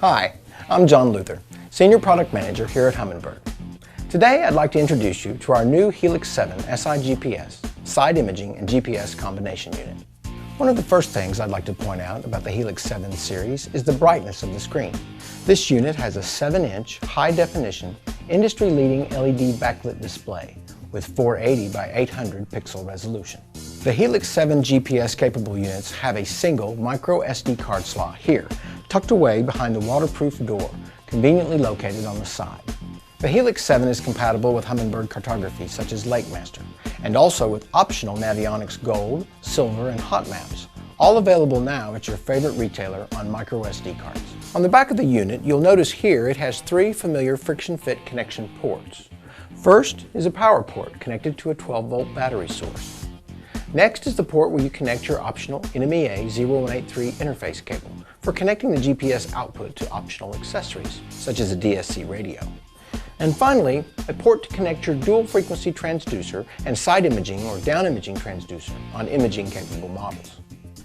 Hi, I'm John Luther, Senior Product Manager here at Humminbird. Today I'd like to introduce you to our new Helix 7 SI-GPS, side imaging and GPS combination unit. One of the first things I'd like to point out about the Helix 7 series is the brightness of the screen. This unit has a 7-inch, high-definition, industry-leading LED backlit display with 480 by 800 pixel resolution. The Helix 7 GPS-capable units have a single micro SD card slot here, tucked away behind the waterproof door, conveniently located on the side. The Helix 7 is compatible with Humminbird cartography such as LakeMaster, and also with optional Navionics Gold, Silver, and Hot Maps, all available now at your favorite retailer on micro SD cards. On the back of the unit, you'll notice here it has 3 familiar friction-fit connection ports. First is a power port connected to a 12-volt battery source. Next is the port where you connect your optional NMEA 0183 interface cable for connecting the GPS output to optional accessories, such as a DSC radio. And finally, a port to connect your dual frequency transducer and side imaging or down imaging transducer on imaging capable models.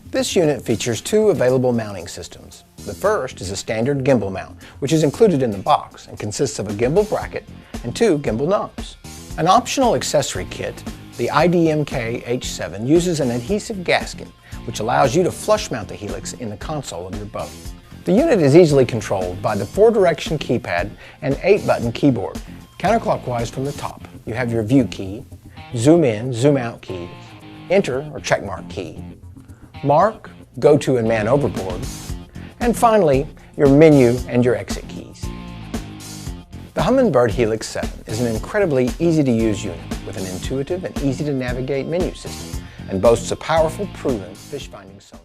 This unit features 2 available mounting systems. The first is a standard gimbal mount, which is included in the box and consists of a gimbal bracket and 2 gimbal knobs. An optional accessory kit, the IDMK H7, uses an adhesive gasket, which allows you to flush mount the Helix in the console of your boat. The unit is easily controlled by the 4-direction keypad and 8-button keyboard. Counterclockwise from the top, you have your view key, zoom in, zoom out keys, enter or checkmark key, mark, go to and man overboard, and finally, your menu and your exit keys. The Humminbird Helix 7 is an incredibly easy-to-use unit with an intuitive and easy-to-navigate menu system and boasts a powerful, proven fish-finding sonar.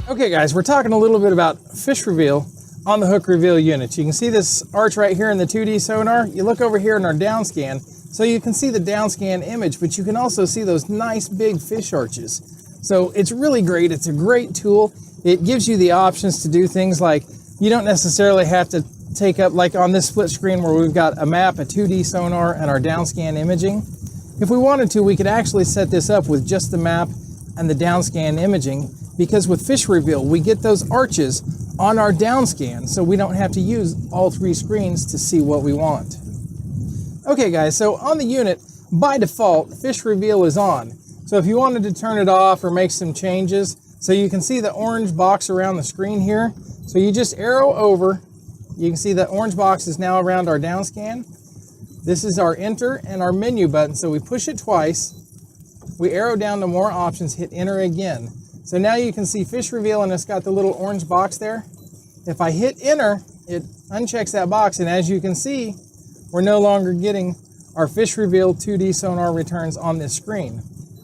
Okay guys, we're talking a little bit about fish reveal on the hook reveal units. You can see this arch right here in the 2D sonar. You look over here in our down scan, so you can see the down scan image, but you can also see those nice big fish arches. So it's really great. It's a great tool. It gives you the options to do things like you don't necessarily have to take up, like on this split screen where we've got a map, a 2D sonar, and our down scan imaging. If we wanted to, we could actually set this up with just the map and the down scan imaging, because with fish reveal, we get those arches on our down scan, so we don't have to use all 3 screens to see what we want. Okay guys, so on the unit, by default, fish reveal is on. So if you wanted to turn it off or make some changes, so you can see the orange box around the screen here. So you just arrow over, you can see the orange box is now around our down scan. This is our enter and our menu button, so we push it twice, we arrow down to more options, hit enter again. So now you can see fish reveal and it's got the little orange box there. If I hit enter, it unchecks that box, and as you can see, we're no longer getting our fish reveal 2D sonar returns on this screen.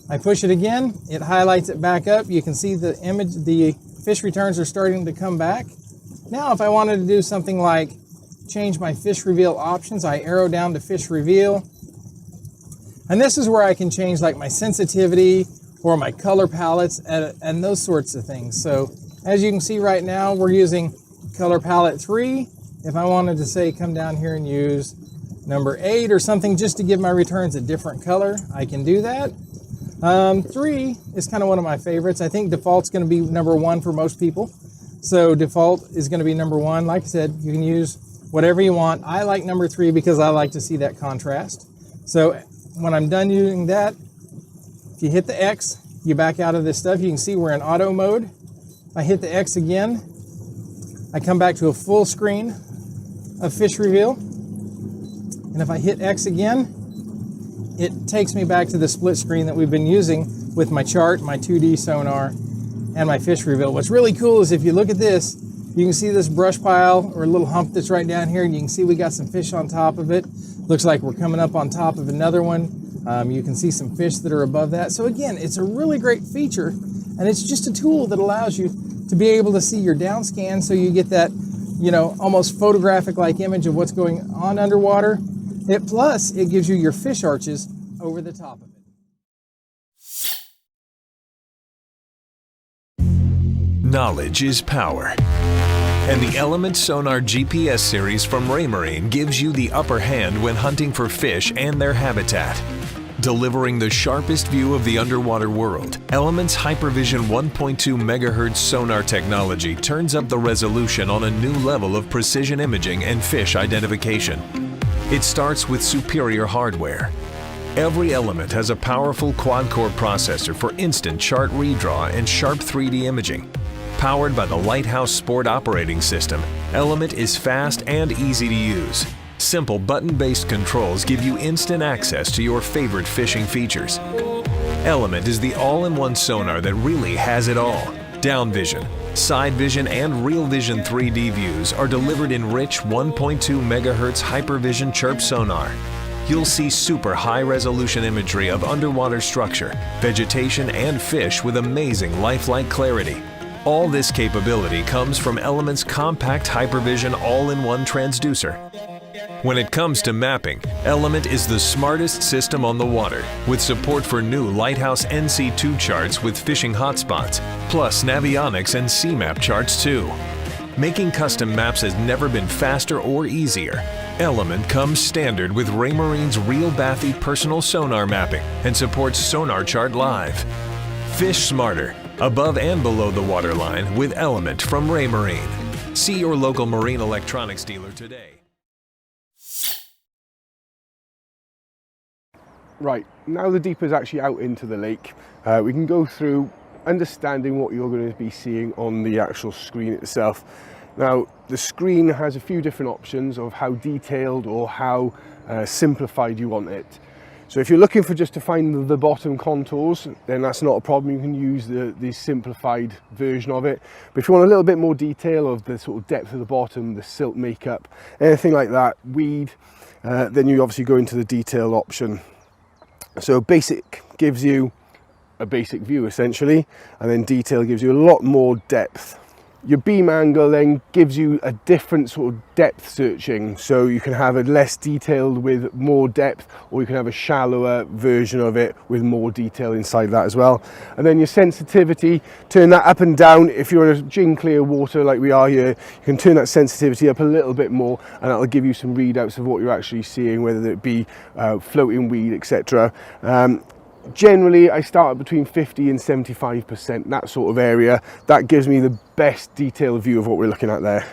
I push it again, it highlights it back up. You can see the image, the fish returns are starting to come back. Now if I wanted to do something like change my fish reveal options, I arrow down to fish reveal. And this is where I can change like my sensitivity for my color palettes and those sorts of things. So as you can see right now, we're using color palette 3. If I wanted to say come down here and use number 8 or something just to give my returns a different color, I can do that. 3 is kind of one of my favorites. I think default's going to be number 1 for most people. So default is going to be number 1. Like I said, you can use whatever you want. I like number 3 because I like to see that contrast. So when I'm done using that, if you hit the X, you back out of this stuff. You can see we're in auto mode. If I hit the X again, I come back to a full screen of fish reveal. And if I hit X again, it takes me back to the split screen that we've been using with my chart, my 2D sonar, and my fish reveal. What's really cool is if you look at this, you can see this brush pile or a little hump that's right down here, and you can see we got some fish on top of it. Looks like we're coming up on top of another one. You can see some fish that are above that. So again, it's a really great feature, and it's just a tool that allows you to be able to see your down scan so you get that, you know, almost photographic-like image of what's going on underwater. Plus, it gives you your fish arches over the top of it. Knowledge is power. And the Element Sonar GPS series from Raymarine gives you the upper hand when hunting for fish and their habitat. Delivering the sharpest view of the underwater world, Element's Hypervision 1.2 MHz sonar technology turns up the resolution on a new level of precision imaging and fish identification. It starts with superior hardware. Every Element has a powerful quad-core processor for instant chart redraw and sharp 3D imaging. Powered by the Lighthouse Sport operating system, Element is fast and easy to use. Simple button-based controls give you instant access to your favorite fishing features. Element is the all-in-one sonar that really has it all. Down vision, side vision, and real vision 3D views are delivered in rich 1.2 MHz Hypervision chirp sonar. You'll see super high-resolution imagery of underwater structure, vegetation, and fish with amazing lifelike clarity. All this capability comes from Element's compact Hypervision all-in-one transducer. When it comes to mapping, Element is the smartest system on the water, with support for new Lighthouse NC2 charts with fishing hotspots, plus Navionics and CMAP charts too. Making custom maps has never been faster or easier. Element comes standard with Raymarine's Real Bathy personal sonar mapping and supports Sonar Chart Live. Fish smarter, above and below the waterline with Element from Raymarine. See your local marine electronics dealer today. Right, now the deeper's actually out into the lake, we can go through understanding what you're going to be seeing on the actual screen itself. Now, the screen has a few different options of how detailed or how simplified you want it. So if you're looking for just to find the bottom contours, then that's not a problem. You can use the simplified version of it. But if you want a little bit more detail of the sort of depth of the bottom, the silt makeup, anything like that, weed, then you obviously go into the detailed option. So basic gives you a basic view essentially, and then detail gives you a lot more depth. Your beam angle then gives you a different sort of depth searching, so you can have it less detailed with more depth, or you can have a shallower version of it with more detail inside that as well. And then your sensitivity, turn that up and down. If you're in a gin clear water like we are here, you can turn that sensitivity up a little bit more, and that'll give you some readouts of what you're actually seeing, whether it be floating weed, etc. Generally, I start at between 50 and 75%, that sort of area. That gives me the best detailed view of what we're looking at there.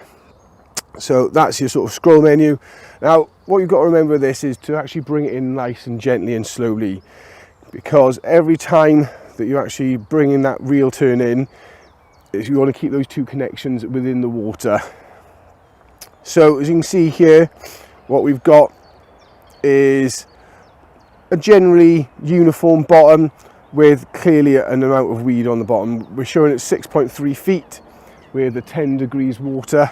So that's your sort of scroll menu. Now, what you've got to remember with this is to actually bring it in nice and gently and slowly, because every time that you actually bring in that reel turn in, you want to keep those two connections within the water. So as you can see here, what we've got is a generally uniform bottom with clearly an amount of weed on the bottom. We're showing it 6.3 feet with the 10 degrees water.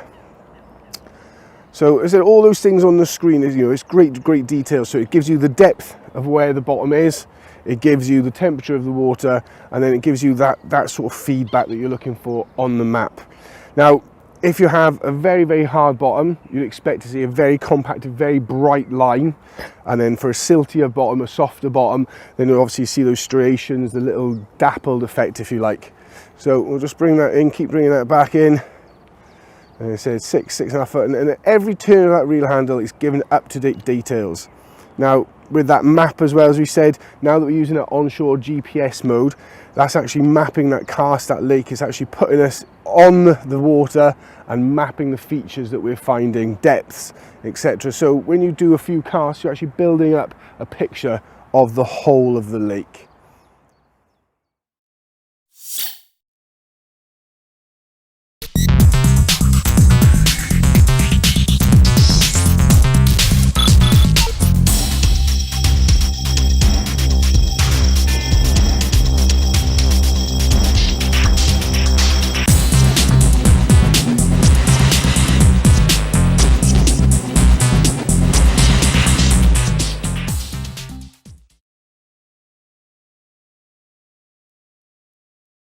So as I said, all those things on the screen is, it's great detail. So it gives you the depth of where the bottom is, it gives you the temperature of the water, and then it gives you that sort of feedback that you're looking for on the map. Now, if you have a very, very hard bottom, you'd expect to see a very compacted, very bright line. And then for a siltier bottom, a softer bottom, then you'll obviously see those striations, the little dappled effect, if you like. So we'll just bring that in, keep bringing that back in. And it says 6.5 foot, and at every turn of that reel handle, it's given up-to-date details. Now, with that map as well, as we said, now that we're using it onshore GPS mode, that's actually mapping that cast, that lake. It's actually putting us on the water and mapping the features that we're finding, depths, etc. So when you do a few casts, you're actually building up a picture of the whole of the lake.